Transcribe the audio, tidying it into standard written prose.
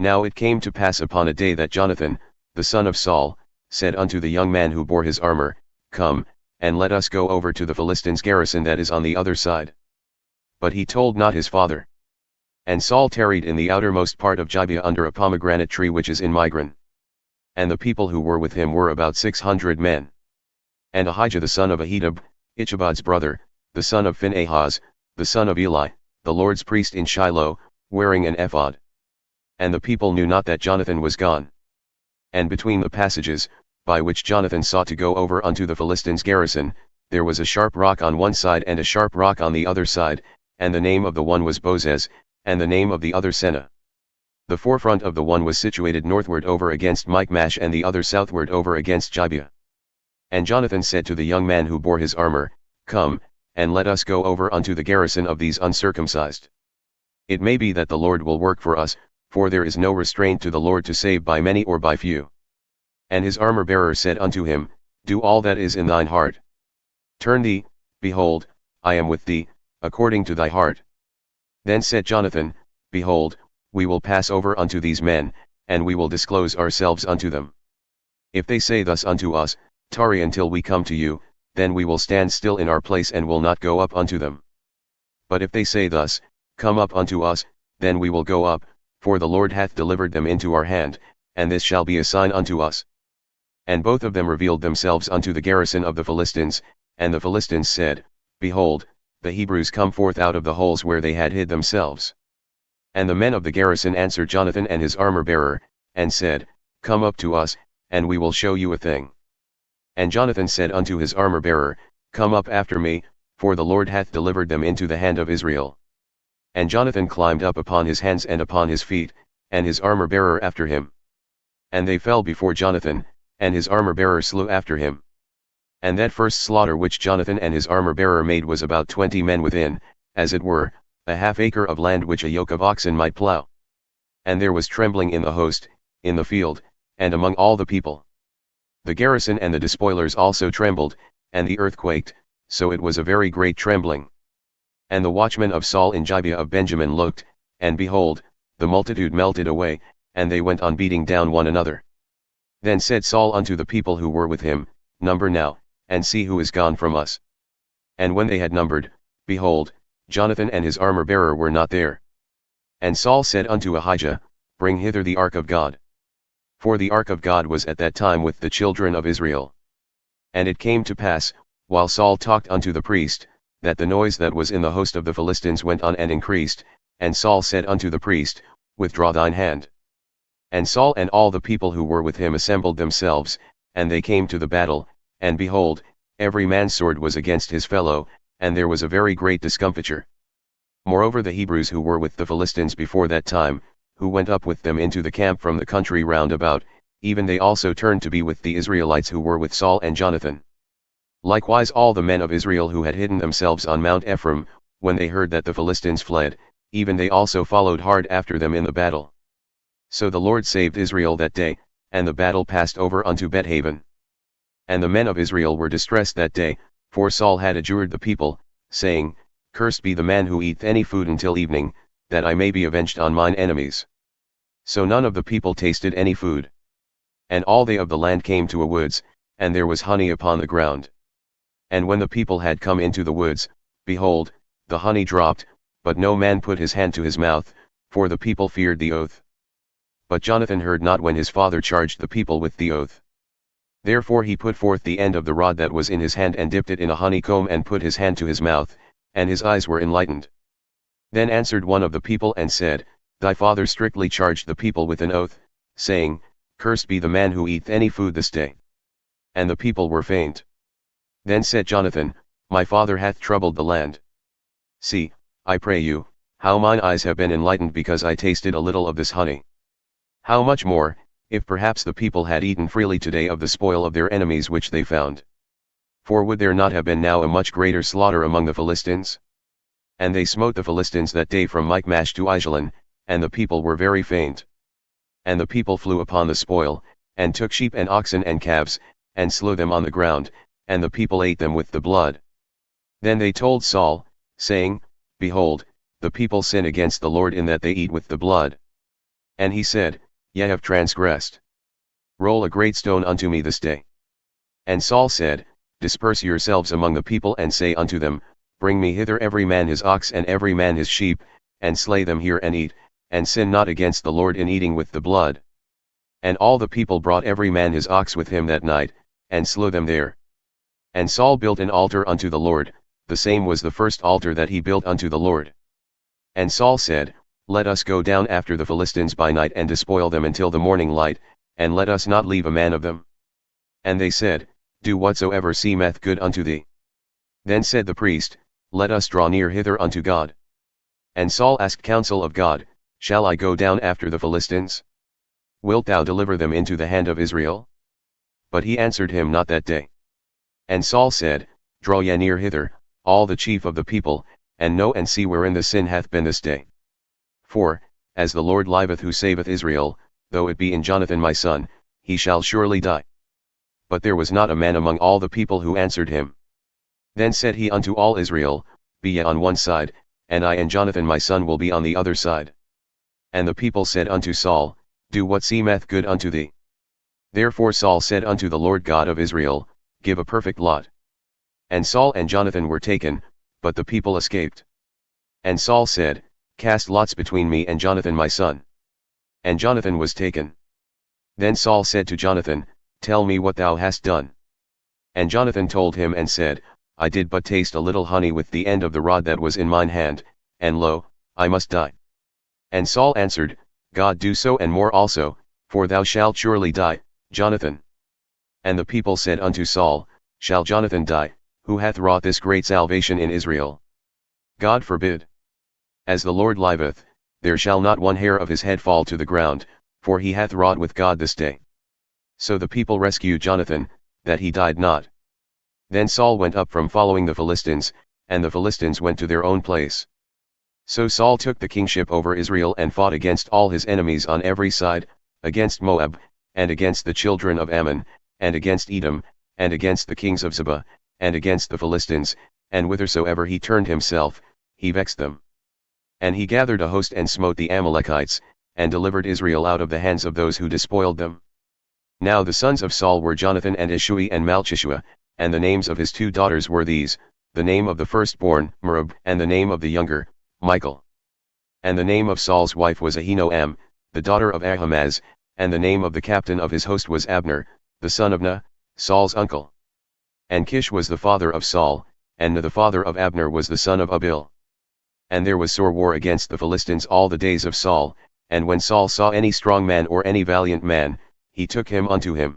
Now it came to pass upon a day that Jonathan, the son of Saul, said unto the young man who bore his armor, Come, and let us go over to the Philistines' garrison that is on the other side. But he told not his father. And Saul tarried in the outermost part of Gibeah under a pomegranate tree which is in Migron. And the people who were with him were about 600 men. And Ahijah the son of Ahitub, Ichabod's brother, the son of Phinehas, the son of Eli, the Lord's priest in Shiloh, wearing an ephod. And the people knew not that Jonathan was gone. And between the passages, by which Jonathan sought to go over unto the Philistines' garrison, there was a sharp rock on one side and a sharp rock on the other side, and the name of the one was Bozez, and the name of the other Seneh. The forefront of the one was situated northward over against Michmash and the other southward over against Gibeah. And Jonathan said to the young man who bore his armor, Come, and let us go over unto the garrison of these uncircumcised. It may be that the Lord will work for us, for there is no restraint to the Lord to save by many or by few. And his armor-bearer said unto him, Do all that is in thine heart. Turn thee, behold, I am with thee, according to thy heart. Then said Jonathan, Behold, we will pass over unto these men, and we will disclose ourselves unto them. If they say thus unto us, Tarry until we come to you, then we will stand still in our place and will not go up unto them. But if they say thus, Come up unto us, then we will go up, for the Lord hath delivered them into our hand, and this shall be a sign unto us. And both of them revealed themselves unto the garrison of the Philistines, and the Philistines said, Behold, the Hebrews come forth out of the holes where they had hid themselves. And the men of the garrison answered Jonathan and his armor-bearer, and said, Come up to us, and we will show you a thing. And Jonathan said unto his armor-bearer, Come up after me, for the Lord hath delivered them into the hand of Israel. And Jonathan climbed up upon his hands and upon his feet, and his armor-bearer after him. And they fell before Jonathan, and his armor-bearer slew after him. And that first slaughter which Jonathan and his armor-bearer made was about 20 men within, as it were, a half acre of land which a yoke of oxen might plough. And there was trembling in the host, in the field, and among all the people. The garrison and the despoilers also trembled, and the earth quaked, so it was a very great trembling. And the watchmen of Saul in Gibeah of Benjamin looked, and behold, the multitude melted away, and they went on beating down one another. Then said Saul unto the people who were with him, Number now, and see who is gone from us. And when they had numbered, behold, Jonathan and his armor-bearer were not there. And Saul said unto Ahijah, Bring hither the ark of God. For the ark of God was at that time with the children of Israel. And it came to pass, while Saul talked unto the priest, that the noise that was in the host of the Philistines went on and increased, and Saul said unto the priest, Withdraw thine hand. And Saul and all the people who were with him assembled themselves, and they came to the battle, and behold, every man's sword was against his fellow, and there was a very great discomfiture. Moreover the Hebrews who were with the Philistines before that time, who went up with them into the camp from the country round about, even they also turned to be with the Israelites who were with Saul and Jonathan. Likewise all the men of Israel who had hidden themselves on Mount Ephraim, when they heard that the Philistines fled, even they also followed hard after them in the battle. So the Lord saved Israel that day, and the battle passed over unto Bethaven. And the men of Israel were distressed that day, for Saul had adjured the people, saying, Cursed be the man who eateth any food until evening, that I may be avenged on mine enemies. So none of the people tasted any food. And all they of the land came to a woods, and there was honey upon the ground. And when the people had come into the woods, behold, the honey dropped, but no man put his hand to his mouth, for the people feared the oath. But Jonathan heard not when his father charged the people with the oath. Therefore he put forth the end of the rod that was in his hand and dipped it in a honeycomb and put his hand to his mouth, and his eyes were enlightened. Then answered one of the people and said, Thy father strictly charged the people with an oath, saying, Cursed be the man who eateth any food this day. And the people were faint. Then said Jonathan, My father hath troubled the land. See, I pray you, how mine eyes have been enlightened because I tasted a little of this honey. How much more, if perhaps the people had eaten freely today of the spoil of their enemies which they found. For would there not have been now a much greater slaughter among the Philistines? And they smote the Philistines that day from Michmash to Aijalon, and the people were very faint. And the people flew upon the spoil, and took sheep and oxen and calves, and slew them on the ground, and the people ate them with the blood. Then they told Saul, saying, Behold, the people sin against the Lord in that they eat with the blood. And he said, Ye have transgressed. Roll a great stone unto me this day. And Saul said, Disperse yourselves among the people and say unto them, Bring me hither every man his ox and every man his sheep, and slay them here and eat, and sin not against the Lord in eating with the blood. And all the people brought every man his ox with him that night, and slew them there. And Saul built an altar unto the Lord, the same was the first altar that he built unto the Lord. And Saul said, Let us go down after the Philistines by night and despoil them until the morning light, and let us not leave a man of them. And they said, Do whatsoever seemeth good unto thee. Then said the priest, Let us draw near hither unto God. And Saul asked counsel of God, Shall I go down after the Philistines? Wilt thou deliver them into the hand of Israel? But he answered him not that day. And Saul said, Draw ye near hither, all the chief of the people, and know and see wherein the sin hath been this day. For, as the Lord liveth who saveth Israel, though it be in Jonathan my son, he shall surely die. But there was not a man among all the people who answered him. Then said he unto all Israel, Be ye on one side, and I and Jonathan my son will be on the other side. And the people said unto Saul, Do what seemeth good unto thee. Therefore Saul said unto the Lord God of Israel, Give a perfect lot. And Saul and Jonathan were taken, but the people escaped. And Saul said, Cast lots between me and Jonathan my son. And Jonathan was taken. Then Saul said to Jonathan, Tell me what thou hast done. And Jonathan told him and said, I did but taste a little honey with the end of the rod that was in mine hand, and lo, I must die. And Saul answered, God do so and more also, for thou shalt surely die, Jonathan. And the people said unto Saul, Shall Jonathan die, who hath wrought this great salvation in Israel? God forbid. As the Lord liveth, there shall not one hair of his head fall to the ground, for he hath wrought with God this day. So the people rescued Jonathan, that he died not. Then Saul went up from following the Philistines, and the Philistines went to their own place. So Saul took the kingship over Israel and fought against all his enemies on every side, against Moab, and against the children of Ammon, and against Edom, and against the kings of Gibeah, and against the Philistines, and whithersoever he turned himself, he vexed them. And he gathered a host and smote the Amalekites, and delivered Israel out of the hands of those who despoiled them. Now the sons of Saul were Jonathan and Ishui and Malchishua, and the names of his 2 daughters were these, the name of the firstborn, Merab, and the name of the younger, Michal. And the name of Saul's wife was Ahinoam, the daughter of Ahimaaz, and the name of the captain of his host was Abner, the son of Ner, Saul's uncle. And Kish was the father of Saul, and Ner the father of Abner was the son of Abil. And there was sore war against the Philistines all the days of Saul, and when Saul saw any strong man or any valiant man, he took him unto him.